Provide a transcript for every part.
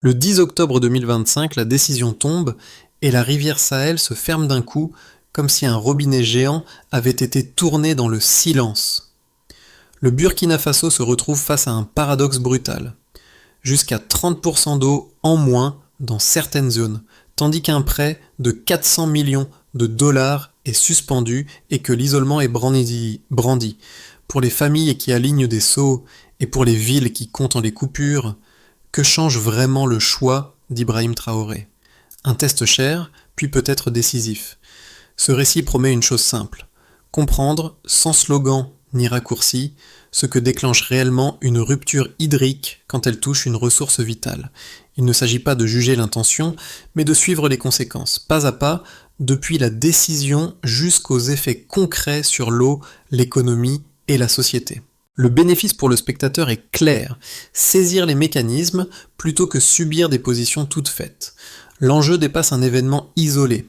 Le 10 octobre 2025, la décision tombe et la rivière Sahel se ferme d'un coup, comme si un robinet géant avait été tourné dans le silence. Le Burkina Faso se retrouve face à un paradoxe brutal. Jusqu'à 30% d'eau en moins dans certaines zones, tandis qu'un prêt de 400 millions de dollars est suspendu et que l'isolement est brandi. Pour les familles qui alignent des seaux et pour les villes qui comptent les coupures, que change vraiment le choix d'Ibrahim Traoré? Un test cher, puis peut-être décisif. Ce récit promet une chose simple: comprendre, sans slogan ni raccourci, ce que déclenche réellement une rupture hydrique quand elle touche une ressource vitale. Il ne s'agit pas de juger l'intention, mais de suivre les conséquences, pas à pas, depuis la décision jusqu'aux effets concrets sur l'eau, l'économie et la société. Le bénéfice pour le spectateur est clair: saisir les mécanismes plutôt que subir des positions toutes faites. L'enjeu dépasse un événement isolé.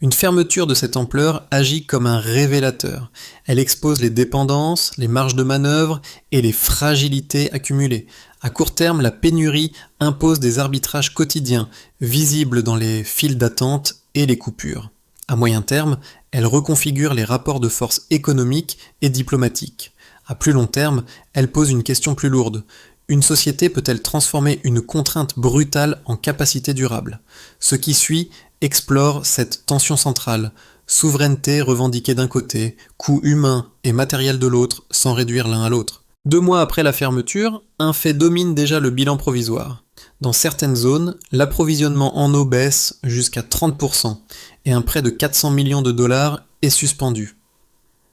Une fermeture de cette ampleur agit comme un révélateur. Elle expose les dépendances, les marges de manœuvre et les fragilités accumulées. À court terme, la pénurie impose des arbitrages quotidiens, visibles dans les files d'attente et les coupures. À moyen terme, elle reconfigure les rapports de force économiques et diplomatiques. À plus long terme, elle pose une question plus lourde. Une société peut-elle transformer une contrainte brutale en capacité durable? Ce qui suit explore cette tension centrale: souveraineté revendiquée d'un côté, coût humain et matériel de l'autre, sans réduire l'un à l'autre. 2 mois après la fermeture, un fait domine déjà le bilan provisoire. Dans certaines zones, l'approvisionnement en eau baisse jusqu'à 30% et un prêt de 400 millions de dollars est suspendu.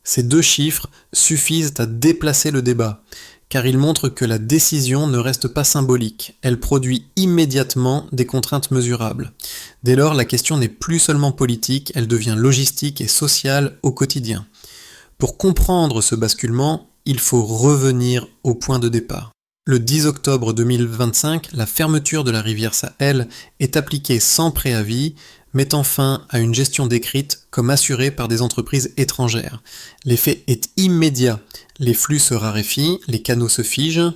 Ces deux chiffres suffisent à déplacer le débat, car ils montrent que la décision ne reste pas symbolique, elle produit immédiatement des contraintes mesurables. Dès lors, la question n'est plus seulement politique, elle devient logistique et sociale au quotidien. Pour comprendre ce basculement, il faut revenir au point de départ. Le 10 octobre 2025, la fermeture de la rivière Sahel est appliquée sans préavis, mettant fin à une gestion décrite comme assurée par des entreprises étrangères. L'effet est immédiat. Les flux se raréfient, les canaux se figent,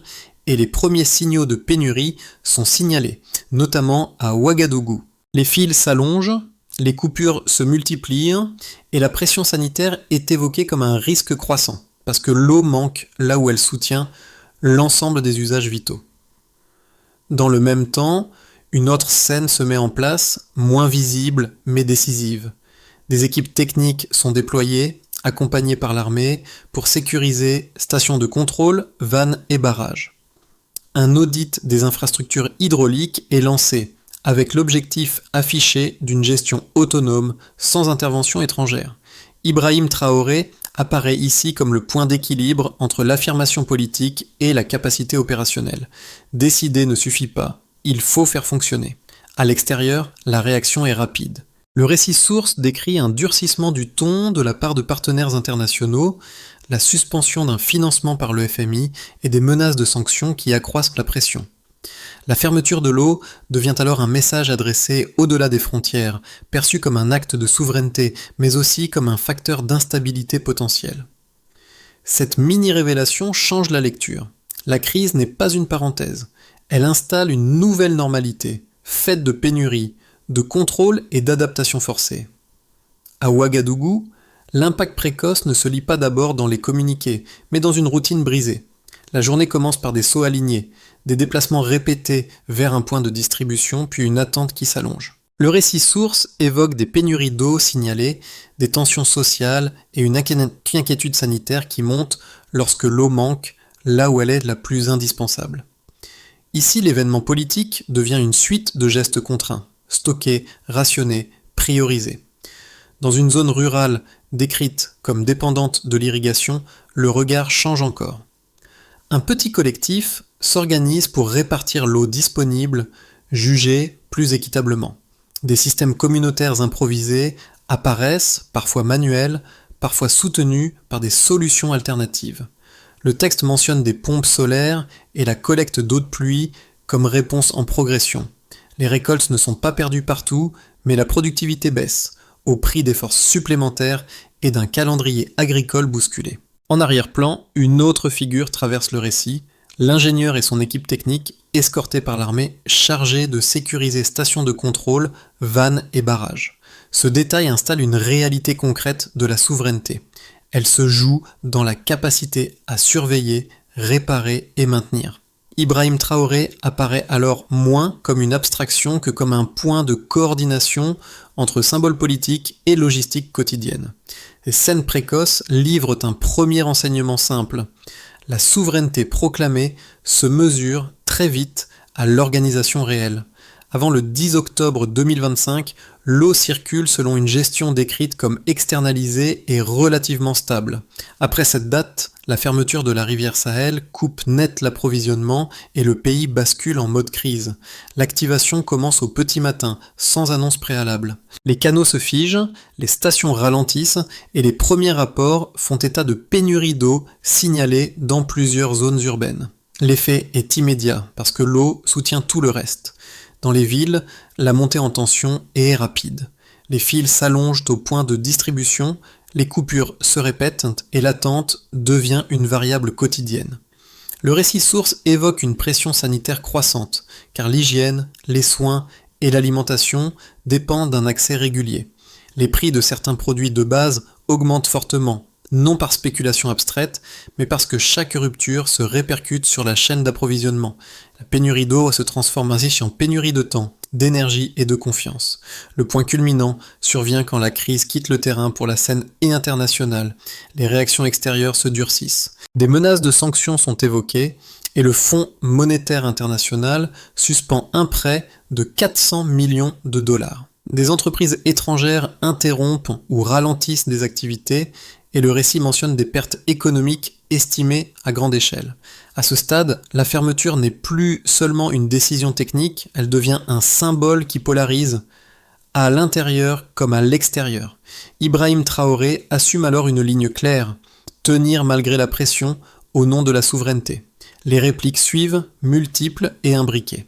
et les premiers signaux de pénurie sont signalés, notamment à Ouagadougou. Les fils s'allongent, les coupures se multiplient, et la pression sanitaire est évoquée comme un risque croissant, parce que l'eau manque là où elle soutient l'ensemble des usages vitaux. Dans le même temps, une autre scène se met en place, moins visible mais décisive. Des équipes techniques sont déployées, accompagnées par l'armée, pour sécuriser stations de contrôle, vannes et barrages. Un audit des infrastructures hydrauliques est lancé, avec l'objectif affiché d'une gestion autonome, sans intervention étrangère. Ibrahim Traoré apparaît ici comme le point d'équilibre entre l'affirmation politique et la capacité opérationnelle. Décider ne suffit pas, il faut faire fonctionner. À l'extérieur, la réaction est rapide. Le récit source décrit un durcissement du ton de la part de partenaires internationaux, la suspension d'un financement par le FMI et des menaces de sanctions qui accroissent la pression. La fermeture de l'eau devient alors un message adressé au-delà des frontières, perçu comme un acte de souveraineté, mais aussi comme un facteur d'instabilité potentielle. Cette mini-révélation change la lecture. La crise n'est pas une parenthèse. Elle installe une nouvelle normalité, faite de pénurie, de contrôle et d'adaptation forcée. À Ouagadougou, l'impact précoce ne se lit pas d'abord dans les communiqués, mais dans une routine brisée. La journée commence par des sauts alignés, des déplacements répétés vers un point de distribution, puis une attente qui s'allonge. Le récit source évoque des pénuries d'eau signalées, des tensions sociales et une inquiétude sanitaire qui monte lorsque l'eau manque là où elle est la plus indispensable. Ici, l'événement politique devient une suite de gestes contraints, stockés, rationnés, priorisés. Dans une zone rurale décrite comme dépendante de l'irrigation, le regard change encore. Un petit collectif s'organise pour répartir l'eau disponible, jugée plus équitablement. Des systèmes communautaires improvisés apparaissent, parfois manuels, parfois soutenus par des solutions alternatives. Le texte mentionne des pompes solaires et la collecte d'eau de pluie comme réponse en progression. Les récoltes ne sont pas perdues partout, mais la productivité baisse, au prix d'efforts supplémentaires et d'un calendrier agricole bousculé. En arrière-plan, une autre figure traverse le récit, L'ingénieur et son équipe technique, escortés par l'armée, chargés de sécuriser stations de contrôle, vannes et barrages. Ce détail installe une réalité concrète de la souveraineté. Elle se joue dans la capacité à surveiller, réparer et maintenir. Ibrahim Traoré apparaît alors moins comme une abstraction que comme un point de coordination entre symboles politiques et logistique quotidienne. Les scènes précoces livrent un premier enseignement simple. La souveraineté proclamée se mesure très vite à l'organisation réelle. Avant le 10 octobre 2025, l'eau circule selon une gestion décrite comme externalisée et relativement stable. Après cette date, la fermeture de la rivière Sahel coupe net l'approvisionnement et le pays bascule en mode crise. L'activation commence au petit matin, sans annonce préalable. Les canaux se figent, les stations ralentissent et les premiers rapports font état de pénurie d'eau signalée dans plusieurs zones urbaines. L'effet est immédiat parce que l'eau soutient tout le reste. Dans les villes, la montée en tension est rapide. Les fils s'allongent au point de distribution, les coupures se répètent et l'attente devient une variable quotidienne. Le récit source évoque une pression sanitaire croissante, car l'hygiène, les soins et l'alimentation dépendent d'un accès régulier. Les prix de certains produits de base augmentent fortement, non par spéculation abstraite, mais parce que chaque rupture se répercute sur la chaîne d'approvisionnement. La pénurie d'eau se transforme ainsi en pénurie de temps, d'énergie et de confiance. Le point culminant survient quand la crise quitte le terrain pour la scène internationale. Les réactions extérieures se durcissent. Des menaces de sanctions sont évoquées et le Fonds monétaire international suspend un prêt de 400 millions de dollars. Des entreprises étrangères interrompent ou ralentissent des activités et le récit mentionne des pertes économiques estimées à grande échelle. À ce stade, la fermeture n'est plus seulement une décision technique, elle devient un symbole qui polarise à l'intérieur comme à l'extérieur. Ibrahim Traoré assume alors une ligne claire, tenir malgré la pression au nom de la souveraineté. Les répliques suivent, multiples et imbriquées.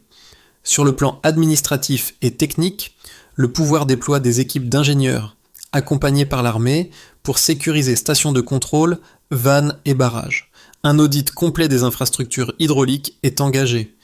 Sur le plan administratif et technique, le pouvoir déploie des équipes d'ingénieurs, accompagnés par l'armée, pour sécuriser stations de contrôle, vannes et barrages. Un audit complet des infrastructures hydrauliques est engagé,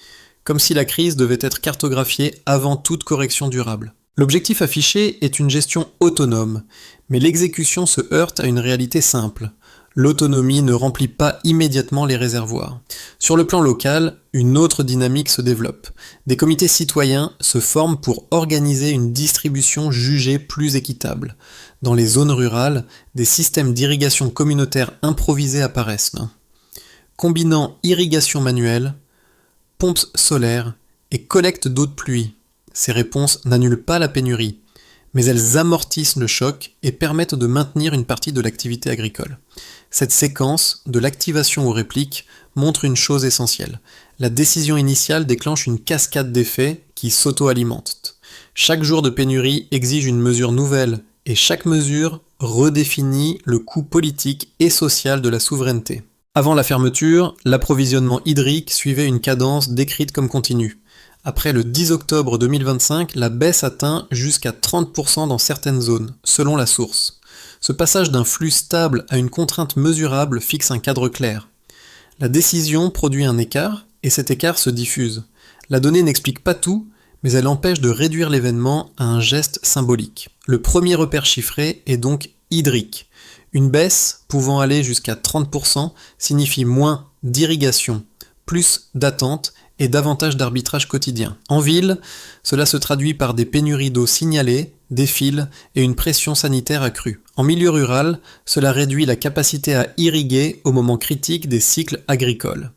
comme si la crise devait être cartographiée avant toute correction durable. L'objectif affiché est une gestion autonome, mais l'exécution se heurte à une réalité simple. L'autonomie ne remplit pas immédiatement les réservoirs. Sur le plan local, une autre dynamique se développe. Des comités citoyens se forment pour organiser une distribution jugée plus équitable. Dans les zones rurales, des systèmes d'irrigation communautaire improvisés apparaissent. Combinant irrigation manuelle, pompes solaires et collecte d'eau de pluie, ces réponses n'annulent pas la pénurie, mais elles amortissent le choc et permettent de maintenir une partie de l'activité agricole. Cette séquence, de l'activation aux répliques, montre une chose essentielle. La décision initiale déclenche une cascade d'effets qui s'auto-alimentent. Chaque jour de pénurie exige une mesure nouvelle, et chaque mesure redéfinit le coût politique et social de la souveraineté. Avant la fermeture, l'approvisionnement hydrique suivait une cadence décrite comme continue. Après le 10 octobre 2025, la baisse atteint jusqu'à 30% dans certaines zones, selon la source. Ce passage d'un flux stable à une contrainte mesurable fixe un cadre clair. La décision produit un écart, et cet écart se diffuse. La donnée n'explique pas tout, mais elle empêche de réduire l'événement à un geste symbolique. Le premier repère chiffré est donc hydrique. Une baisse, pouvant aller jusqu'à 30%, signifie moins d'irrigation, plus d'attente et davantage d'arbitrage quotidien. En ville, cela se traduit par des pénuries d'eau signalées, des fils et une pression sanitaire accrue. En milieu rural, cela réduit la capacité à irriguer au moment critique des cycles agricoles.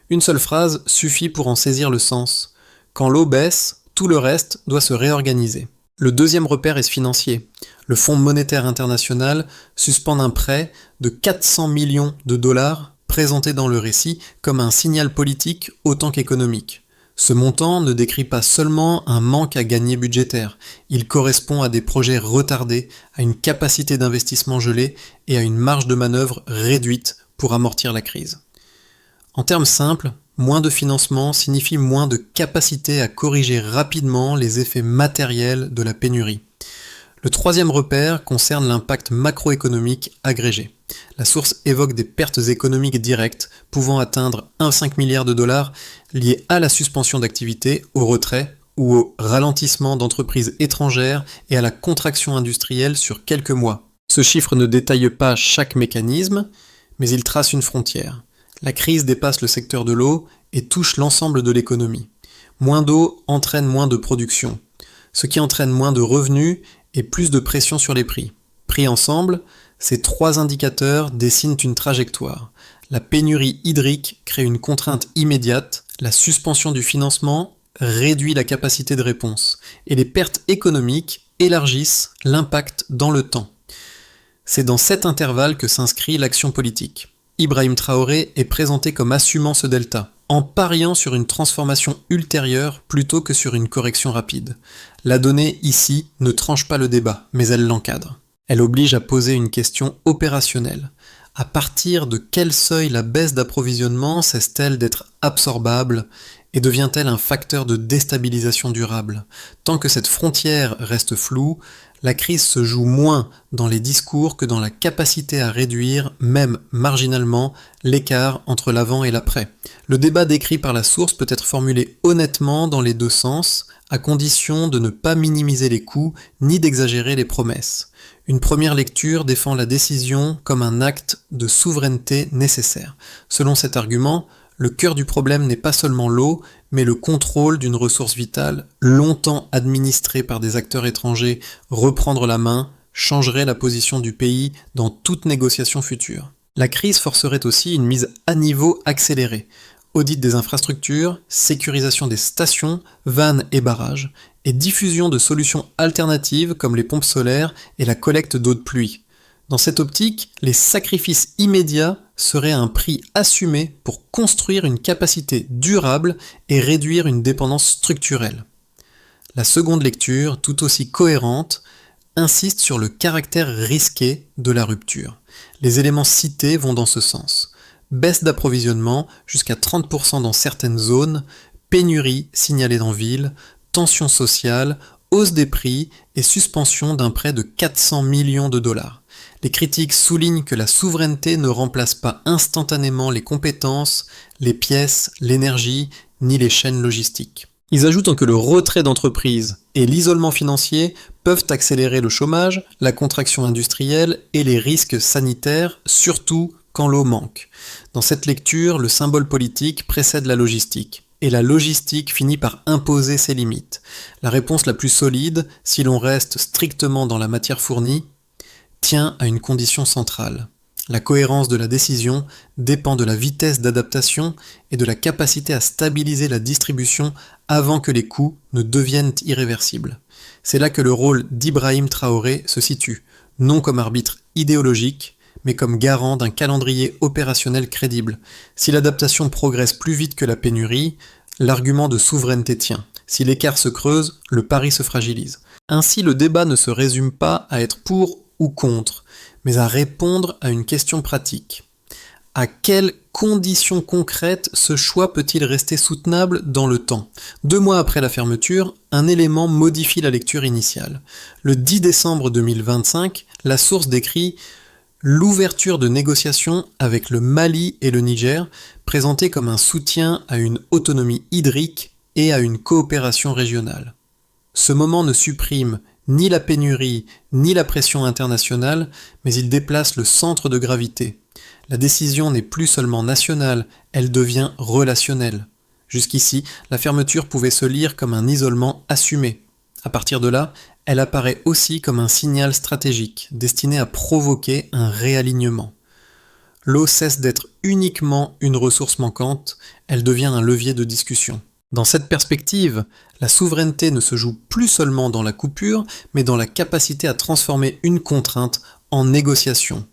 Une seule phrase suffit pour en saisir le sens. Quand l'eau baisse, tout le reste doit se réorganiser. Le deuxième repère est financier. Le Fonds monétaire international suspend un prêt de 400 millions de dollars présenté dans le récit comme un signal politique autant qu'économique. Ce montant ne décrit pas seulement un manque à gagner budgétaire, il correspond à des projets retardés, à une capacité d'investissement gelée et à une marge de manœuvre réduite pour amortir la crise. En termes simples, moins de financement signifie moins de capacité à corriger rapidement les effets matériels de la pénurie. Le troisième repère concerne l'impact macroéconomique agrégé. La source évoque des pertes économiques directes pouvant atteindre 1,5 milliard de dollars liées à la suspension d'activité, au retrait ou au ralentissement d'entreprises étrangères et à la contraction industrielle sur quelques mois. Ce chiffre ne détaille pas chaque mécanisme, mais il trace une frontière. La crise dépasse le secteur de l'eau et touche l'ensemble de l'économie. Moins d'eau entraîne moins de production, ce qui entraîne moins de revenus et plus de pression sur les prix. Pris ensemble, ces trois indicateurs dessinent une trajectoire. La pénurie hydrique crée une contrainte immédiate, la suspension du financement réduit la capacité de réponse, et les pertes économiques élargissent l'impact dans le temps. C'est dans cet intervalle que s'inscrit l'action politique. Ibrahim Traoré est présenté comme assumant ce delta, en pariant sur une transformation ultérieure plutôt que sur une correction rapide. La donnée ici ne tranche pas le débat, mais elle l'encadre. Elle oblige à poser une question opérationnelle. À partir de quel seuil la baisse d'approvisionnement cesse-t-elle d'être absorbable et devient-elle un facteur de déstabilisation durable? Tant que cette frontière reste floue, la crise se joue moins dans les discours que dans la capacité à réduire, même marginalement, l'écart entre l'avant et l'après. Le débat décrit par la source peut être formulé honnêtement dans les deux sens, à condition de ne pas minimiser les coûts ni d'exagérer les promesses. Une première lecture défend la décision comme un acte de souveraineté nécessaire. Selon cet argument, le cœur du problème n'est pas seulement l'eau, mais le contrôle d'une ressource vitale, longtemps administrée par des acteurs étrangers. Reprendre la main changerait la position du pays dans toute négociation future. La crise forcerait aussi une mise à niveau accélérée. Audit des infrastructures, sécurisation des stations, vannes et barrages, et diffusion de solutions alternatives comme les pompes solaires et la collecte d'eau de pluie. Dans cette optique, les sacrifices immédiats seraient un prix assumé pour construire une capacité durable et réduire une dépendance structurelle. La seconde lecture, tout aussi cohérente, insiste sur le caractère risqué de la rupture. Les éléments cités vont dans ce sens. Baisse d'approvisionnement jusqu'à 30% dans certaines zones, pénurie signalée dans ville, tension sociale, hausse des prix et suspension d'un prêt de 400 millions de dollars. Les critiques soulignent que la souveraineté ne remplace pas instantanément les compétences, les pièces, l'énergie, ni les chaînes logistiques. Ils ajoutent que le retrait d'entreprises et l'isolement financier peuvent accélérer le chômage, la contraction industrielle et les risques sanitaires, surtout quand l'eau manque. Dans cette lecture, le symbole politique précède la logistique, et la logistique finit par imposer ses limites. La réponse la plus solide, si l'on reste strictement dans la matière fournie, tient à une condition centrale. La cohérence de la décision dépend de la vitesse d'adaptation et de la capacité à stabiliser la distribution avant que les coûts ne deviennent irréversibles. C'est là que le rôle d'Ibrahim Traoré se situe, non comme arbitre idéologique, mais comme garant d'un calendrier opérationnel crédible. Si l'adaptation progresse plus vite que la pénurie, l'argument de souveraineté tient. Si l'écart se creuse, le pari se fragilise. Ainsi, le débat ne se résume pas à être pour ou contre, mais à répondre à une question pratique. À quelles conditions concrètes ce choix peut-il rester soutenable dans le temps? 2 mois après la fermeture, un élément modifie la lecture initiale. Le 10 décembre 2025, la source décrit l'ouverture de négociations avec le Mali et le Niger, présentée comme un soutien à une autonomie hydrique et à une coopération régionale. Ce moment ne supprime ni la pénurie, ni la pression internationale, mais il déplace le centre de gravité. La décision n'est plus seulement nationale, elle devient relationnelle. Jusqu'ici, la fermeture pouvait se lire comme un isolement assumé. À partir de là, elle apparaît aussi comme un signal stratégique, destiné à provoquer un réalignement. L'eau cesse d'être uniquement une ressource manquante, elle devient un levier de discussion. Dans cette perspective, la souveraineté ne se joue plus seulement dans la coupure, mais dans la capacité à transformer une contrainte en négociation.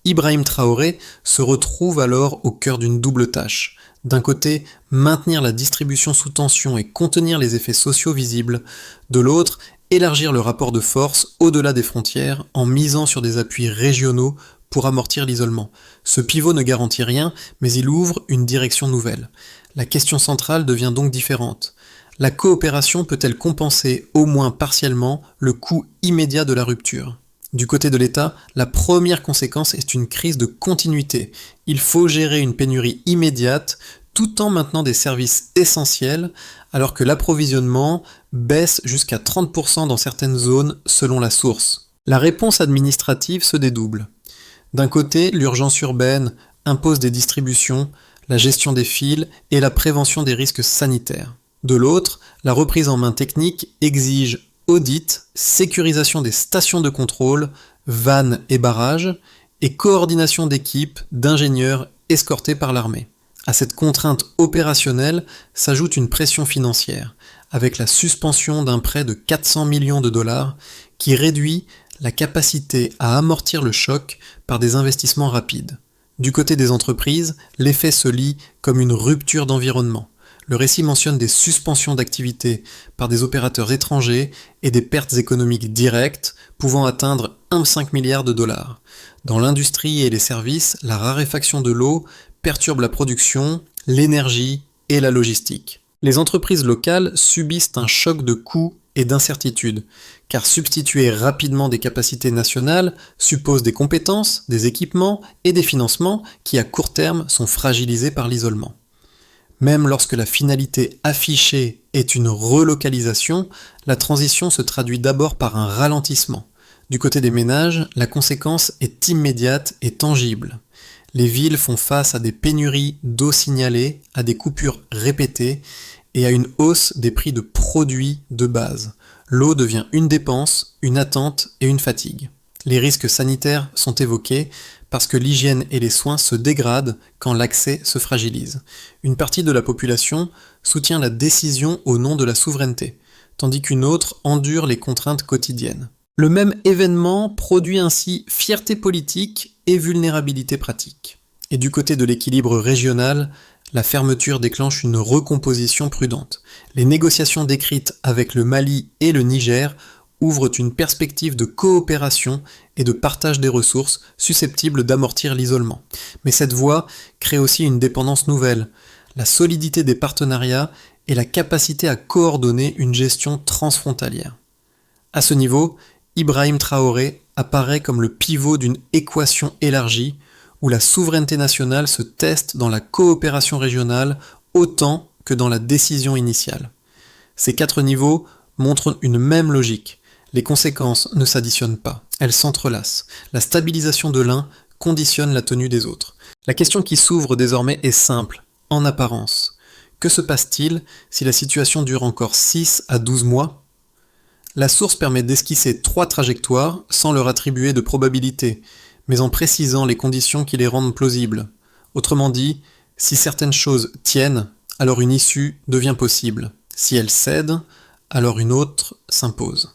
Ibrahim Traoré se retrouve alors au cœur d'une double tâche. D'un côté, maintenir la distribution sous tension et contenir les effets sociaux visibles. De l'autre, élargir le rapport de force au-delà des frontières en misant sur des appuis régionaux pour amortir l'isolement. Ce pivot ne garantit rien, mais il ouvre une direction nouvelle. La question centrale devient donc différente. La coopération peut-elle compenser, au moins partiellement, le coût immédiat de la rupture? Du côté de l'État, la première conséquence est une crise de continuité. Il faut gérer une pénurie immédiate tout en maintenant des services essentiels, alors que l'approvisionnement baisse jusqu'à 30% dans certaines zones selon la source. La réponse administrative se dédouble. D'un côté, l'urgence urbaine impose des distributions, la gestion des fils et la prévention des risques sanitaires. De l'autre, la reprise en main technique exige audit, sécurisation des stations de contrôle, vannes et barrages, et coordination d'équipes d'ingénieurs escortés par l'armée. À cette contrainte opérationnelle s'ajoute une pression financière, avec la suspension d'un prêt de 400 millions de dollars qui réduit la capacité à amortir le choc par des investissements rapides. Du côté des entreprises, l'effet se lit comme une rupture d'environnement. Le récit mentionne des suspensions d'activité par des opérateurs étrangers et des pertes économiques directes pouvant atteindre 1,5 milliard de dollars. Dans l'industrie et les services, la raréfaction de l'eau perturbe la production, l'énergie et la logistique. Les entreprises locales subissent un choc de coûts et d'incertitudes, car substituer rapidement des capacités nationales suppose des compétences, des équipements et des financements qui à court terme sont fragilisés par l'isolement. Même lorsque la finalité affichée est une relocalisation, la transition se traduit d'abord par un ralentissement. Du côté des ménages, la conséquence est immédiate et tangible. Les villes font face à des pénuries d'eau signalées, à des coupures répétées et à une hausse des prix de produits de base. L'eau devient une dépense, une attente et une fatigue. Les risques sanitaires sont évoqués parce que l'hygiène et les soins se dégradent quand l'accès se fragilise. Une partie de la population soutient la décision au nom de la souveraineté, tandis qu'une autre endure les contraintes quotidiennes. Le même événement produit ainsi fierté politique et vulnérabilité pratique. Et du côté de l'équilibre régional, la fermeture déclenche une recomposition prudente. Les négociations décrites avec le Mali et le Niger ouvrent une perspective de coopération et de partage des ressources susceptibles d'amortir l'isolement. Mais cette voie crée aussi une dépendance nouvelle, la solidité des partenariats et la capacité à coordonner une gestion transfrontalière. À ce niveau, Ibrahim Traoré apparaît comme le pivot d'une équation élargie où la souveraineté nationale se teste dans la coopération régionale autant que dans la décision initiale. Ces 4 niveaux montrent une même logique. Les conséquences ne s'additionnent pas, elles s'entrelacent. La stabilisation de l'un conditionne la tenue des autres. La question qui s'ouvre désormais est simple, en apparence. Que se passe-t-il si la situation dure encore 6 à 12 mois ? La source permet d'esquisser 3 trajectoires sans leur attribuer de probabilité, mais en précisant les conditions qui les rendent plausibles. Autrement dit, si certaines choses tiennent, alors une issue devient possible. Si elles cèdent, alors une autre s'impose.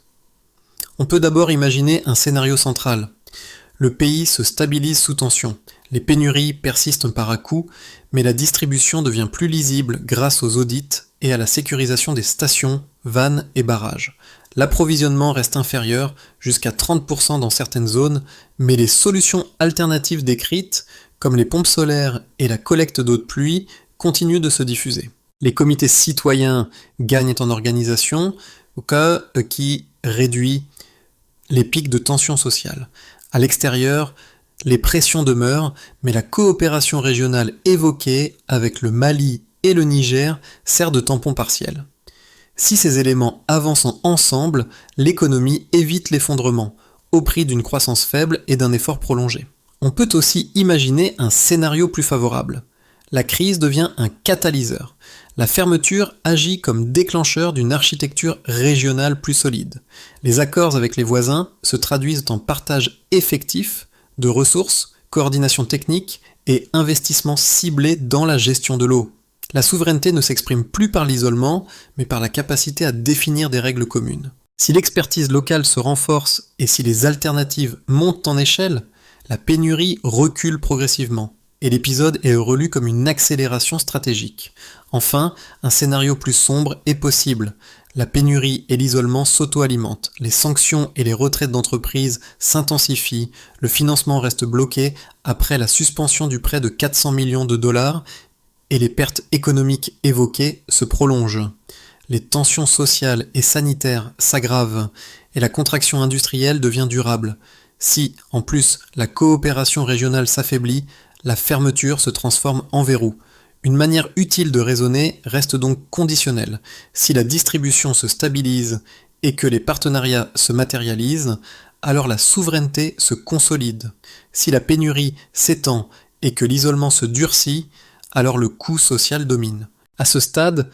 On peut d'abord imaginer un scénario central. Le pays se stabilise sous tension. Les pénuries persistent par à-coups, mais la distribution devient plus lisible grâce aux audits et à la sécurisation des stations, vannes et barrages. L'approvisionnement reste inférieur, jusqu'à 30% dans certaines zones, mais les solutions alternatives décrites, comme les pompes solaires et la collecte d'eau de pluie, continuent de se diffuser. Les comités citoyens gagnent en organisation, qui réduit les pics de tension sociale. À l'extérieur, les pressions demeurent, mais la coopération régionale évoquée avec le Mali et le Niger sert de tampon partiel. Si ces éléments avancent ensemble, l'économie évite l'effondrement, au prix d'une croissance faible et d'un effort prolongé. On peut aussi imaginer un scénario plus favorable. La crise devient un catalyseur. La fermeture agit comme déclencheur d'une architecture régionale plus solide. Les accords avec les voisins se traduisent en partage effectif de ressources, coordination technique et investissement ciblé dans la gestion de l'eau. La souveraineté ne s'exprime plus par l'isolement, mais par la capacité à définir des règles communes. Si l'expertise locale se renforce et si les alternatives montent en échelle, la pénurie recule progressivement, et l'épisode est relu comme une accélération stratégique. Enfin, un scénario plus sombre est possible. La pénurie et l'isolement s'auto-alimentent, les sanctions et les retraites d'entreprises s'intensifient, le financement reste bloqué après la suspension du prêt de 400 millions de dollars, et les pertes économiques évoquées se prolongent. Les tensions sociales et sanitaires s'aggravent et la contraction industrielle devient durable. Si, en plus, la coopération régionale s'affaiblit, la fermeture se transforme en verrou. Une manière utile de raisonner reste donc conditionnelle. Si la distribution se stabilise et que les partenariats se matérialisent, alors la souveraineté se consolide. Si la pénurie s'étend et que l'isolement se durcit, alors le coût social domine. À ce stade,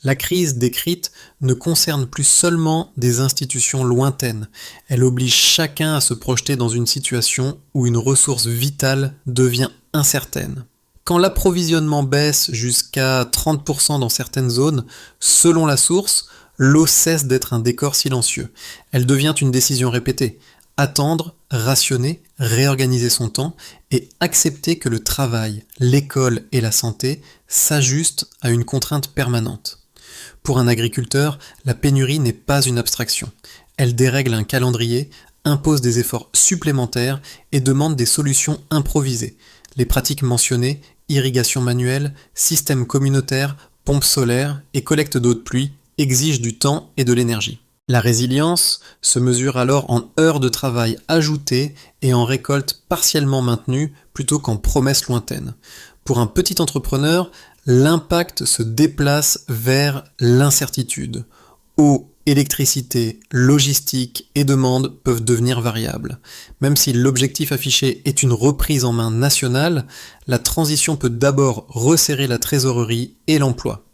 la crise décrite ne concerne plus seulement des institutions lointaines, elle oblige chacun à se projeter dans une situation où une ressource vitale devient incertaine. Quand l'approvisionnement baisse jusqu'à 30% dans certaines zones, selon la source, l'eau cesse d'être un décor silencieux. Elle devient une décision répétée. Attendre, rationner, réorganiser son temps et accepter que le travail, l'école et la santé s'ajustent à une contrainte permanente. Pour un agriculteur, la pénurie n'est pas une abstraction. Elle dérègle un calendrier, impose des efforts supplémentaires et demande des solutions improvisées. Les pratiques mentionnées, irrigation manuelle, système communautaire, pompes solaires et collecte d'eau de pluie, exigent du temps et de l'énergie. La résilience se mesure alors en heures de travail ajoutées et en récoltes partiellement maintenues plutôt qu'en promesses lointaines. Pour un petit entrepreneur, l'impact se déplace vers l'incertitude. Eau, électricité, logistique et demande peuvent devenir variables. Même si l'objectif affiché est une reprise en main nationale, la transition peut d'abord resserrer la trésorerie et l'emploi.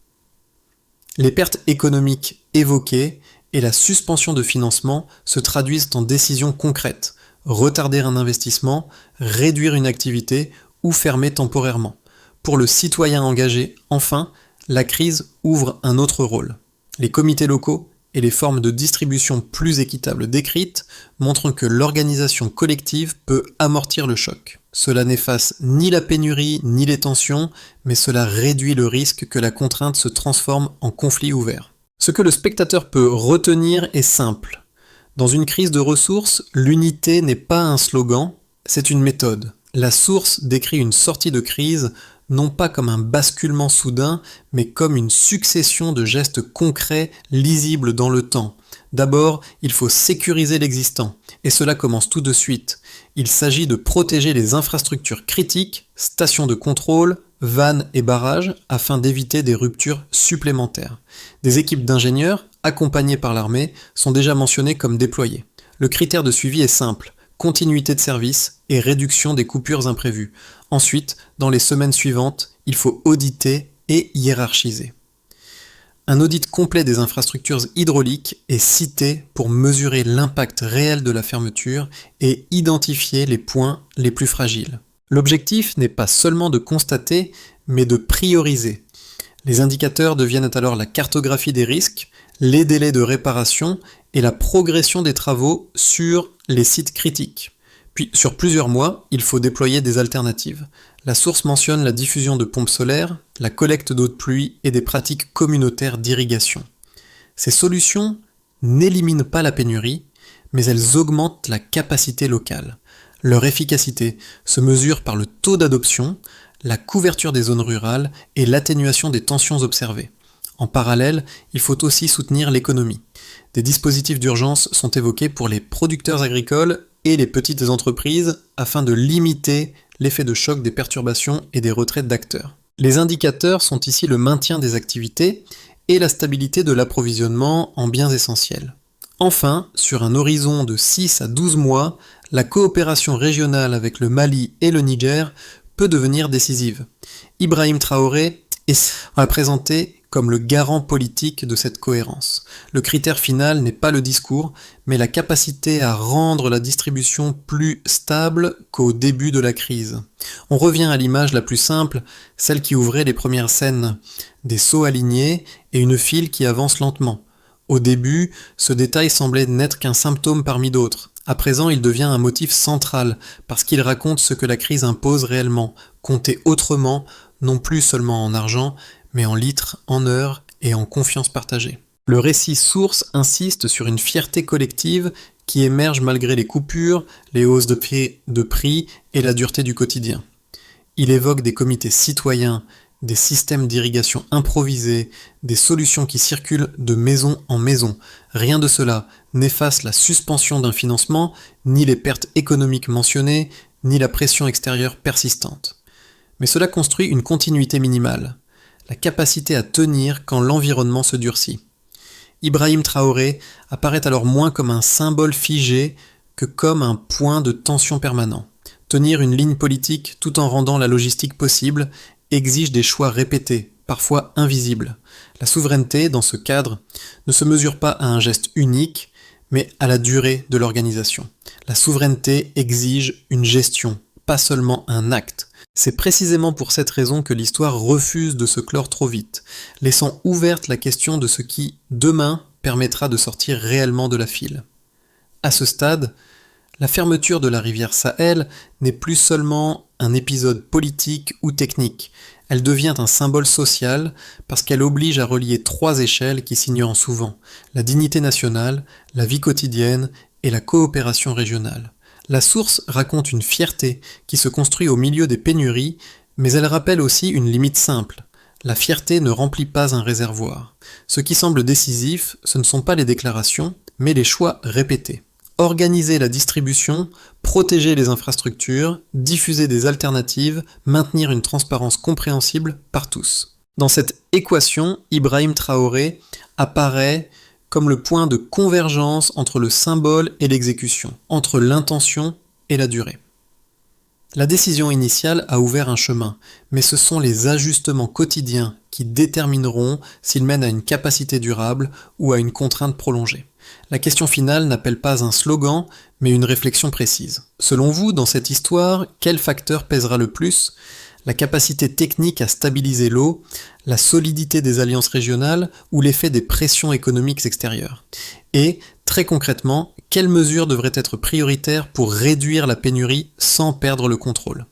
Les pertes économiques évoquées et la suspension de financement se traduisent en décisions concrètes, retarder un investissement, réduire une activité ou fermer temporairement. Pour le citoyen engagé, enfin, la crise ouvre un autre rôle. Les comités locaux et les formes de distribution plus équitables décrites montrent que l'organisation collective peut amortir le choc. Cela n'efface ni la pénurie ni les tensions, mais cela réduit le risque que la contrainte se transforme en conflit ouvert. Ce que le spectateur peut retenir est simple. Dans une crise de ressources, l'unité n'est pas un slogan, c'est une méthode. La source décrit une sortie de crise non pas comme un basculement soudain, mais comme une succession de gestes concrets, lisibles dans le temps. D'abord, il faut sécuriser l'existant, et cela commence tout de suite. Il s'agit de protéger les infrastructures critiques, stations de contrôle, vannes et barrages, afin d'éviter des ruptures supplémentaires. Des équipes d'ingénieurs, accompagnées par l'armée, sont déjà mentionnées comme déployées. Le critère de suivi est simple. Continuité de service et réduction des coupures imprévues. Ensuite, dans les semaines suivantes, il faut auditer et hiérarchiser. Un audit complet des infrastructures hydrauliques est cité pour mesurer l'impact réel de la fermeture et identifier les points les plus fragiles. L'objectif n'est pas seulement de constater, mais de prioriser. Les indicateurs deviennent alors la cartographie des risques, les délais de réparation et la progression des travaux sur les sites critiques. Puis, sur plusieurs mois, il faut déployer des alternatives. La source mentionne la diffusion de pompes solaires, la collecte d'eau de pluie et des pratiques communautaires d'irrigation. Ces solutions n'éliminent pas la pénurie, mais elles augmentent la capacité locale. Leur efficacité se mesure par le taux d'adoption, la couverture des zones rurales et l'atténuation des tensions observées. En parallèle, il faut aussi soutenir l'économie. Des dispositifs d'urgence sont évoqués pour les producteurs agricoles et les petites entreprises afin de limiter l'effet de choc des perturbations et des retraites d'acteurs. Les indicateurs sont ici le maintien des activités et la stabilité de l'approvisionnement en biens essentiels. Enfin, sur un horizon de 6 à 12 mois, la coopération régionale avec le Mali et le Niger peut devenir décisive. Ibrahim Traoré est présenté comme le garant politique de cette cohérence. Le critère final n'est pas le discours, mais la capacité à rendre la distribution plus stable qu'au début de la crise. On revient à l'image la plus simple, celle qui ouvrait les premières scènes. Des seaux alignés et une file qui avance lentement. Au début, ce détail semblait n'être qu'un symptôme parmi d'autres. À présent, il devient un motif central, parce qu'il raconte ce que la crise impose réellement, compter autrement, non plus seulement en argent, mais en litres, en heures et en confiance partagée. Le récit source insiste sur une fierté collective qui émerge malgré les coupures, les hausses de prix et la dureté du quotidien. Il évoque des comités citoyens, des systèmes d'irrigation improvisés, des solutions qui circulent de maison en maison. Rien de cela n'efface la suspension d'un financement, ni les pertes économiques mentionnées, ni la pression extérieure persistante. Mais cela construit une continuité minimale, la capacité à tenir quand l'environnement se durcit. Ibrahim Traoré apparaît alors moins comme un symbole figé que comme un point de tension permanent. Tenir une ligne politique tout en rendant la logistique possible exige des choix répétés, parfois invisibles. La souveraineté, dans ce cadre, ne se mesure pas à un geste unique, mais à la durée de l'organisation. La souveraineté exige une gestion, pas seulement un acte. C'est précisément pour cette raison que l'histoire refuse de se clore trop vite, laissant ouverte la question de ce qui, demain, permettra de sortir réellement de la file. À ce stade, la fermeture de la rivière Sahel n'est plus seulement un épisode politique ou technique, elle devient un symbole social parce qu'elle oblige à relier trois échelles qui s'ignorent souvent, la dignité nationale, la vie quotidienne et la coopération régionale. La source raconte une fierté qui se construit au milieu des pénuries, mais elle rappelle aussi une limite simple. La fierté ne remplit pas un réservoir. Ce qui semble décisif, ce ne sont pas les déclarations, mais les choix répétés. Organiser la distribution, protéger les infrastructures, diffuser des alternatives, maintenir une transparence compréhensible par tous. Dans cette équation, Ibrahim Traoré apparaît comme le point de convergence entre le symbole et l'exécution, entre l'intention et la durée. La décision initiale a ouvert un chemin, mais ce sont les ajustements quotidiens qui détermineront s'il mène à une capacité durable ou à une contrainte prolongée. La question finale n'appelle pas un slogan, mais une réflexion précise. Selon vous, dans cette histoire, quel facteur pèsera le plus ? La capacité technique à stabiliser l'eau, la solidité des alliances régionales ou l'effet des pressions économiques extérieures ? Et, très concrètement, quelles mesures devraient être prioritaires pour réduire la pénurie sans perdre le contrôle ?